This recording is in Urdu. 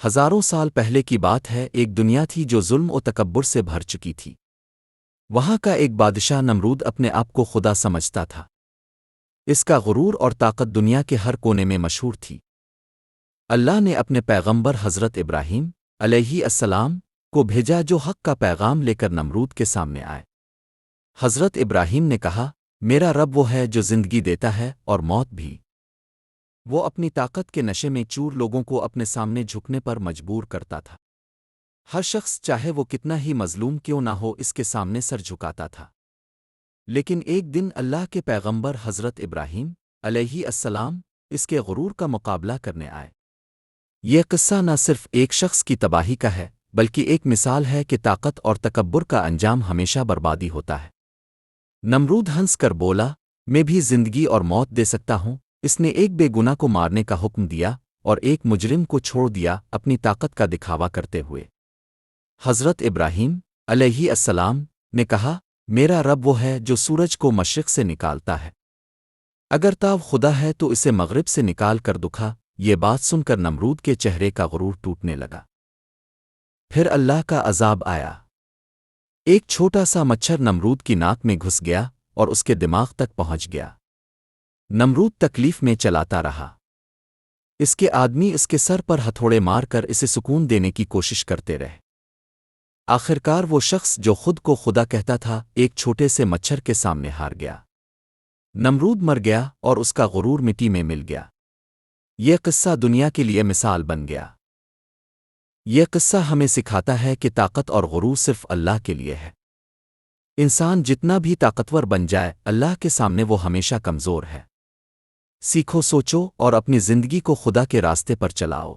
ہزاروں سال پہلے کی بات ہے، ایک دنیا تھی جو ظلم و تکبر سے بھر چکی تھی۔ وہاں کا ایک بادشاہ نمرود اپنے آپ کو خدا سمجھتا تھا۔ اس کا غرور اور طاقت دنیا کے ہر کونے میں مشہور تھی۔ اللہ نے اپنے پیغمبر حضرت ابراہیم علیہ السلام کو بھیجا جو حق کا پیغام لے کر نمرود کے سامنے آئے۔ حضرت ابراہیم نے کہا، میرا رب وہ ہے جو زندگی دیتا ہے اور موت بھی۔ وہ اپنی طاقت کے نشے میں چور لوگوں کو اپنے سامنے جھکنے پر مجبور کرتا تھا۔ ہر شخص چاہے وہ کتنا ہی مظلوم کیوں نہ ہو اس کے سامنے سر جھکاتا تھا۔ لیکن ایک دن اللہ کے پیغمبر حضرت ابراہیم علیہ السلام اس کے غرور کا مقابلہ کرنے آئے۔ یہ قصہ نہ صرف ایک شخص کی تباہی کا ہے بلکہ ایک مثال ہے کہ طاقت اور تکبر کا انجام ہمیشہ بربادی ہوتا ہے۔ نمرود ہنس کر بولا، میں بھی زندگی اور موت دے سکتا ہوں۔ اس نے ایک بے گناہ کو مارنے کا حکم دیا اور ایک مجرم کو چھوڑ دیا اپنی طاقت کا دکھاوا کرتے ہوئے۔ حضرت ابراہیم علیہ السلام نے کہا، میرا رب وہ ہے جو سورج کو مشرق سے نکالتا ہے۔ اگر تاب خدا ہے تو اسے مغرب سے نکال کر دکھا۔ یہ بات سن کر نمرود کے چہرے کا غرور ٹوٹنے لگا۔ پھر اللہ کا عذاب آیا۔ ایک چھوٹا سا مچھر نمرود کی ناک میں گھس گیا اور اس کے دماغ تک پہنچ گیا۔ نمرود تکلیف میں چلاتا رہا۔ اس کے آدمی اس کے سر پر ہتھوڑے مار کر اسے سکون دینے کی کوشش کرتے رہے۔ آخرکار وہ شخص جو خود کو خدا کہتا تھا ایک چھوٹے سے مچھر کے سامنے ہار گیا۔ نمرود مر گیا اور اس کا غرور مٹی میں مل گیا۔ یہ قصہ دنیا کے لیے مثال بن گیا۔ یہ قصہ ہمیں سکھاتا ہے کہ طاقت اور غرور صرف اللہ کے لیے ہے۔ انسان جتنا بھی طاقتور بن جائے اللہ کے سامنے وہ ہمیشہ کمزور ہے۔ سیکھو، سوچو اور اپنی زندگی کو خدا کے راستے پر چلاؤ۔